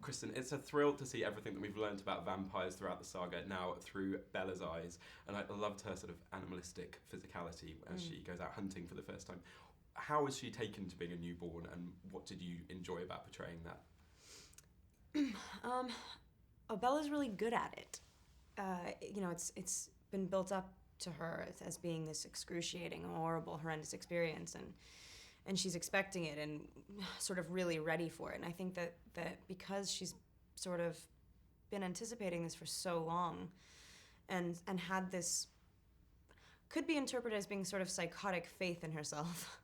Kristen, it's a thrill to see everything that we've learned about vampires throughout the saga now through Bella's eyes, and I loved her sort of animalistic physicality as she goes out hunting for the first time. How was she taken to being a newborn, and what did you enjoy about portraying that? Bella's really good at it. It's been built up to her as being this excruciating, horrible, horrendous experience, and she's expecting it and sort of really ready for it. And I think that because she's sort of been anticipating this for so long and had this, could be interpreted as being sort of psychotic faith in herself,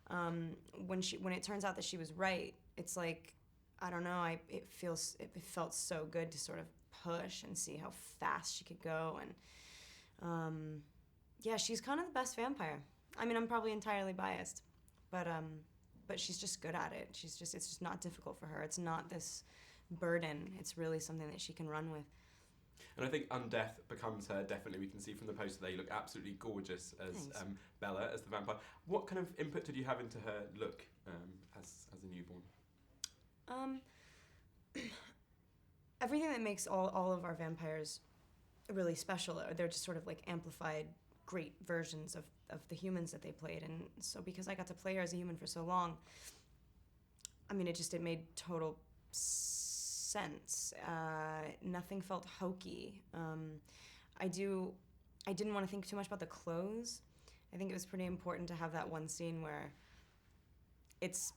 when it turns out that she was right, it's like, I don't know, it felt so good to sort of push and see how fast she could go. And yeah, she's kind of the best vampire. I mean, I'm probably entirely biased, but she's just good at it. It's just not difficult for her. It's not this burden. It's really something that she can run with. And I think Undeath becomes her, definitely. We can see from the poster there, you look absolutely gorgeous as Bella, as the vampire. What kind of input did you have into her look as a newborn? Everything that makes all of our vampires really special, they're just sort of like amplified great versions of the humans that they played. And so because I got to play her as a human for so long, I mean, it made total sense. Nothing felt hokey. I didn't want to think too much about the clothes. I think it was pretty important to have that one scene where it's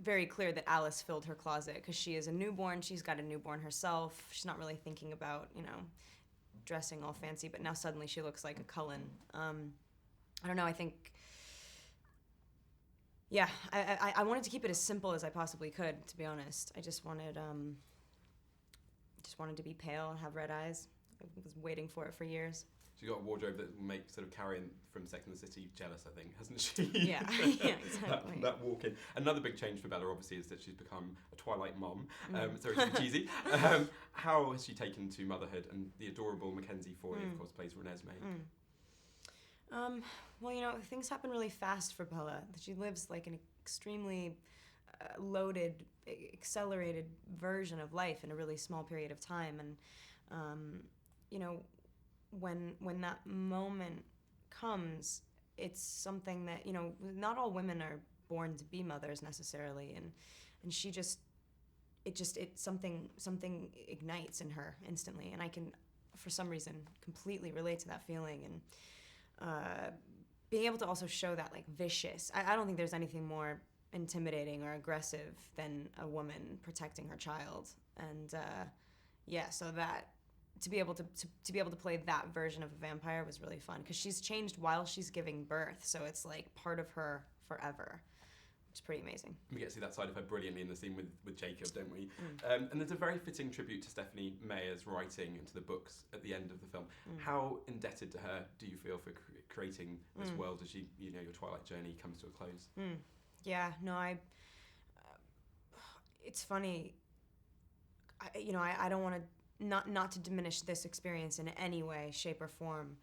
very clear that Alice filled her closet because she is a newborn. She's got a newborn herself. She's not really thinking about, dressing all fancy, but now suddenly she looks like a Cullen. I don't know, I think, yeah, I wanted to keep it as simple as I possibly could, to be honest. I just wanted to be pale and have red eyes. I was waiting for it for years. She's got a wardrobe that will make sort of Carrie from Sex and the City jealous, I think, hasn't she? Yeah, yeah, exactly. that walk in. Another big change for Bella, obviously, is that she's become a Twilight mom. Sorry to be cheesy. How has she taken to motherhood? And the adorable Mackenzie Foy, of course, plays Renesmee. Well, things happen really fast for Bella. She lives like an extremely loaded, accelerated version of life in a really small period of time. And, when that moment comes, it's something that, not all women are born to be mothers necessarily, and she something ignites in her instantly, and I can, for some reason, completely relate to that feeling. And being able to also show that, like, vicious, I don't think there's anything more intimidating or aggressive than a woman protecting her child. And so that to be able to play that version of a vampire was really fun, because she's changed while she's giving birth, so it's like part of her forever, which is pretty amazing. We get to see that side of her brilliantly in the scene with Jacob, don't we? And there's a very fitting tribute to Stephanie Meyer's writing and to the books at the end of the film. How indebted to her do you feel for creating this world as your Twilight journey comes to a close? Yeah, no, it's funny. I don't want to not to diminish this experience in any way, shape, or form,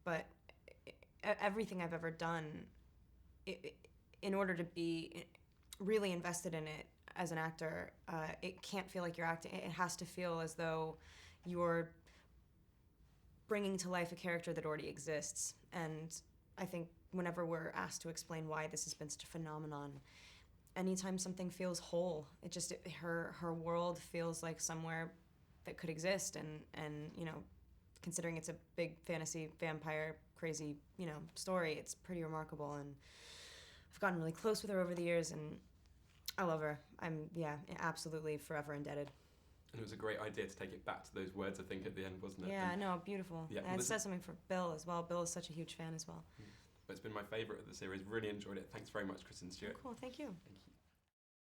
but everything I've ever done, in order to be really invested in it as an actor, it can't feel like you're acting. It has to feel as though you're bringing to life a character that already exists. And I think whenever we're asked to explain why this has been such a phenomenon, anytime something feels whole, her world feels like somewhere that could exist, and considering it's a big fantasy vampire crazy story, it's pretty remarkable. And I've gotten really close with her over the years, and I love her. I'm absolutely forever indebted. And it was a great idea to take it back to those words, I think, at the end, wasn't it? Yeah, no, beautiful. Yeah, and it says something for Bill as well. Bill is such a huge fan as well. It's been my favourite of the series. Really enjoyed it. Thanks very much, Kristen Stewart. Cool, thank you. Thank you.